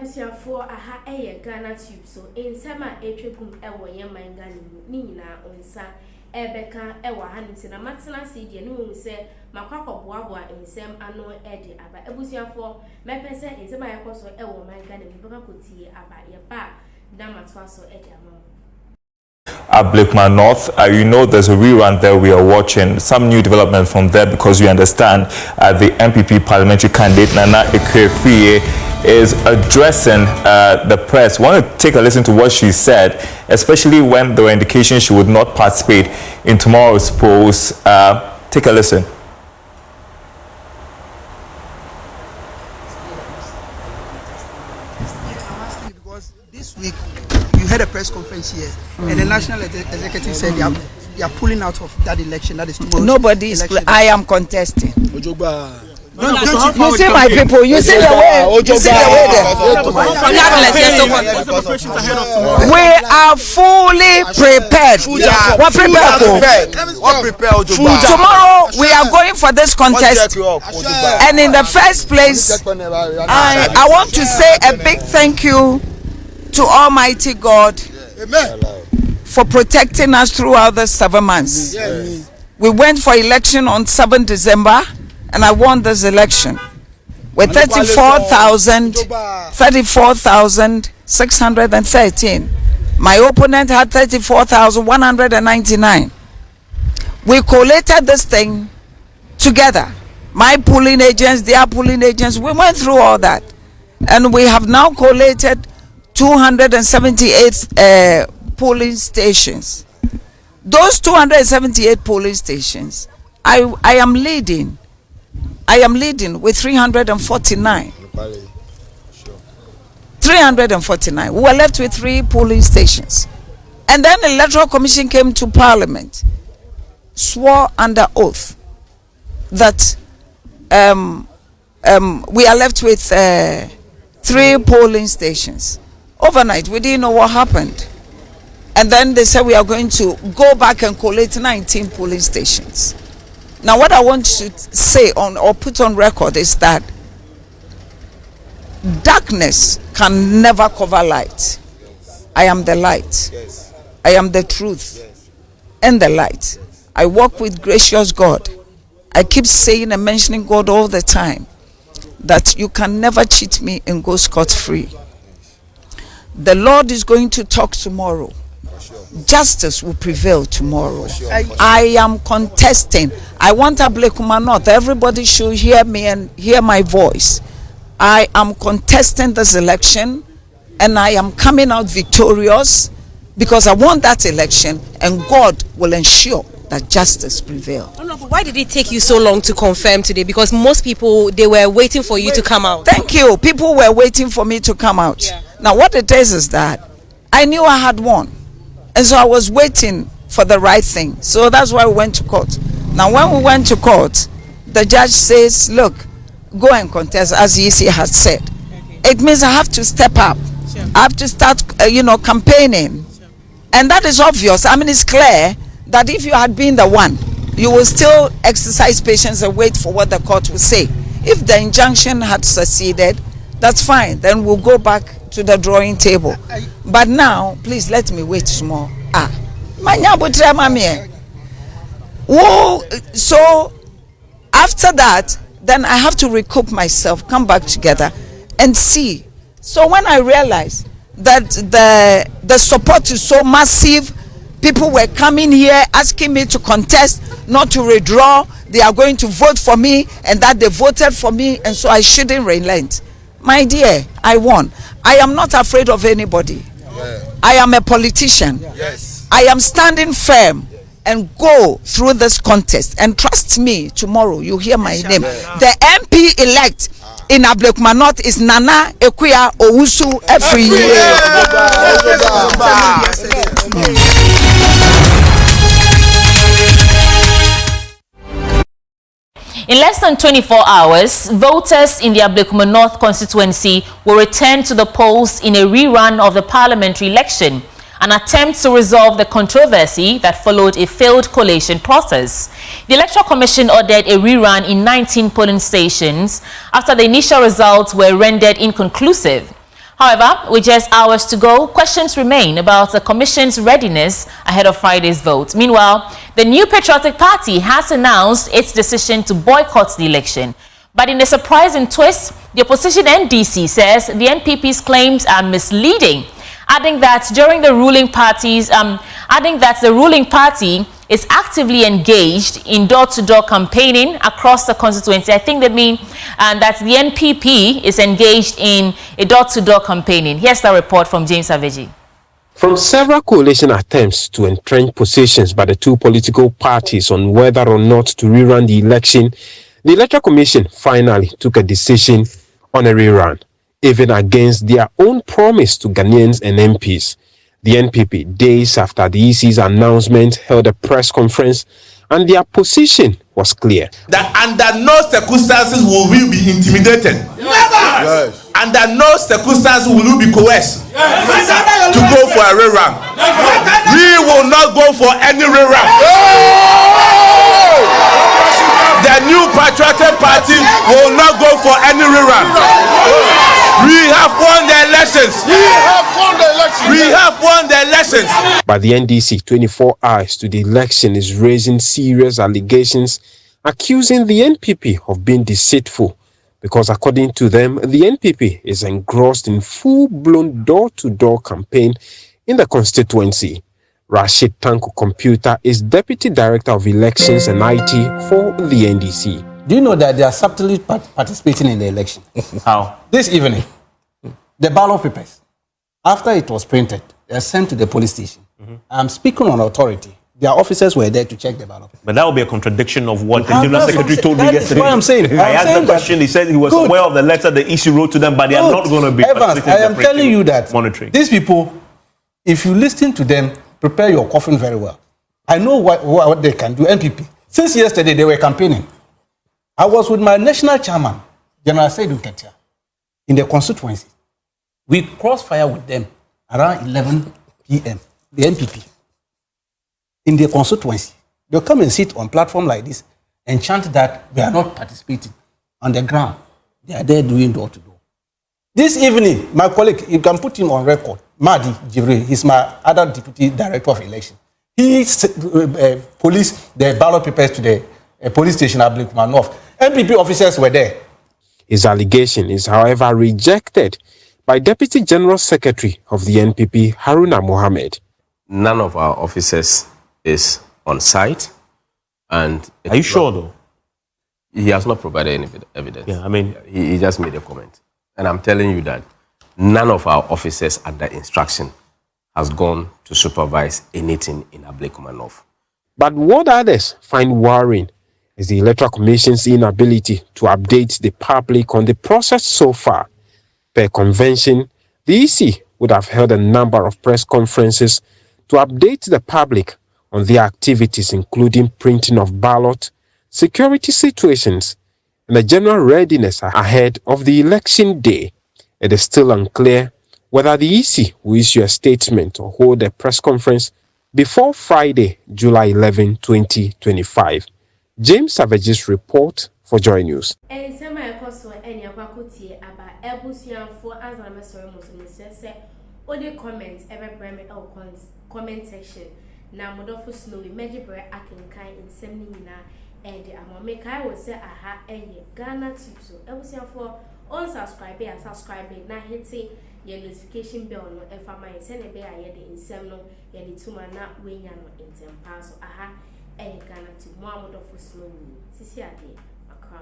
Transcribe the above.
Ebusiafo aha eye Ghanatube so ensema etwepum ewo ye manga ni nyina onsa ebeka ewa hanti na matena CD no se makwakọboaboa ensem ano ede aba ebusiafo mepese ensema yakoso ewo manga ni beka kotie aba ye ba na matwa so ede amam. At Blakeman North, you know there's a rerun there we are watching. Some new development from there because we understand the NPP parliamentary candidate Akua Afriyie is addressing the press. I want to take a listen to what she said, especially when there were indications she would not participate in tomorrow's polls. Take a listen. Because this week you had a press conference here, and the National Executive said they are pulling out of that election. That is tomorrow. Nobody is. I am contesting. No, you see my people. You see the way. You see the way there. We are fully prepared. What prepared? Tomorrow we are going for this contest, and in the first place, I want to say a big thank you to Almighty God for protecting us throughout the 7 months. We went for election on 7 December. And I won this election with 34,613. My opponent had 34,199. We collated this thing together. My polling agents, their polling agents, we went through all that. And we have now collated 278 polling stations. Those 278 polling stations, I am leading. I am leading with 349. 349. We were left with 3 polling stations. And then the Electoral Commission came to Parliament, swore under oath that we are left with 3 polling stations. Overnight, we didn't know what happened. And then they said we are going to go back and collate 19 polling stations. Now, what I want to say on or put on record is that darkness can never cover light. I am the light. I am the truth and the light. I walk with gracious God. I keep saying and mentioning God all the time that you can never cheat me and go scot-free. The Lord is going to talk tomorrow. Justice will prevail tomorrow. I am contesting. I want a Blakeman North. Everybody should hear me and hear my voice. I am contesting this election and I am coming out victorious because I want that election and God will ensure that justice prevail. Oh, no, but why did it take you so long to confirm today? Because most people, they were waiting for you to come out. Thank you. People were waiting for me to come out. Yeah. Now what it is that I knew I had won. And so I was waiting for the right thing. So that's why we went to court. Now when we went to court, the judge says, look, go and contest as EC has said. Okay. It means I have to step up. Sure. I have to start, campaigning. Sure. And that is obvious. I mean, it's clear that if you had been the one, you will still exercise patience and wait for what the court will say. If the injunction had succeeded, that's fine. Then we'll go back to the drawing table. But now, please let me wait small. So after that, then I have to recoup myself, come back together and see. So when I realized that the support is so massive, people were coming here asking me to contest, not to withdraw. They are going to vote for me and that they voted for me and so I shouldn't relent. My dear, I won. I am not afraid of anybody. Yeah. I am a politician. Yes. I am standing firm and go through this contest. And trust me, tomorrow you hear my name. The MP elect in Blakeman North is Nana Akua Afriyie. In less than 24 hours, voters in the Blakeman North constituency will return to the polls in a rerun of the parliamentary election, an attempt to resolve the controversy that followed a failed collation process. The Electoral Commission ordered a rerun in 19 polling stations after the initial results were rendered inconclusive. However, with just hours to go, questions remain about the Commission's readiness ahead of Friday's vote. Meanwhile, the New Patriotic Party has announced its decision to boycott the election. But in a surprising twist, the opposition NDC says the NPP's claims are misleading, adding that the ruling party is actively engaged in door-to-door campaigning across the constituency. I think they mean that the NPP is engaged in a door-to-door campaigning. Here's the report from James Savage. From several coalition attempts to entrench positions by the two political parties on whether or not to rerun the election, the Electoral Commission finally took a decision on a rerun, even against their own promise to Ghanaians and MPs. The NPP, days after the EC's announcement, held a press conference and their position was clear. That under no circumstances will we be intimidated. Never! Yes. Under no circumstances will we be coerced to go for a rerun. We will not go for any rerun. The New Patriotic Party will not go for any rerun. We have won the elections. We have won the elections. But the NDC, 24 hours to the election, is raising serious allegations, accusing the NPP of being deceitful, because according to them, the NPP is engrossed in full-blown door-to-door campaign in the constituency. Rashid Tanko Computer is Deputy Director of Elections and IT for the NDC. Do you know that they are subtly participating in the election? How? This evening, the ballot papers, after it was printed, they are sent to the police station. I'm speaking on authority. Their officers were there to check the ballot. But that would be a contradiction of what the General Secretary told me yesterday. That's what I'm saying. I asked the question, he said he was aware of the letter the EC wrote to them, but they are not going to be Evans, I am telling you that monitoring. These people, if you listen to them, prepare your coffin very well. I know what they can do, NPP. Since yesterday, they were campaigning. I was with my national chairman, General Saidu Ketia, in the constituency. We crossfire with them around 11 p.m., the NPP, in the constituency. They'll come and sit on platform like this and chant that we are not participating. On the ground, they are there doing door-to-door. This evening, my colleague, you can put him on record, Mahdi Jibril, he's my other deputy director of election. He policed the ballot papers to the police station at Blakema North. NPP officers were there. His allegation is, however, rejected by Deputy General Secretary of the NPP, Haruna Mohammed. None of our officers is on site. And are you sure, though? He has not provided any evidence. Yeah, I mean, he just made a comment. And I'm telling you that none of our officers under instruction has gone to supervise anything in Blakema North. But what others find worrying is the Electoral Commission's inability to update the public on the process so far. Per convention, the EC would have held a number of press conferences to update the public on their activities, including printing of ballot, security situations, and the general readiness ahead of the election day. It is still unclear whether the EC will issue a statement or hold a press conference before Friday, July 11, 2025. James Savage's report for Joy News. Comment section. Now, Modofo Snowy, vREAKING and Amameka will say, aha, Ghanatube. So, for unsubscribe and subscribe. Now, hit your notification bell no FMI send a bear in Semno, and the 2 man not win in 10 pounds. Aha, Ghanatube, Modofo Snowy. Sisi Ade, Akua.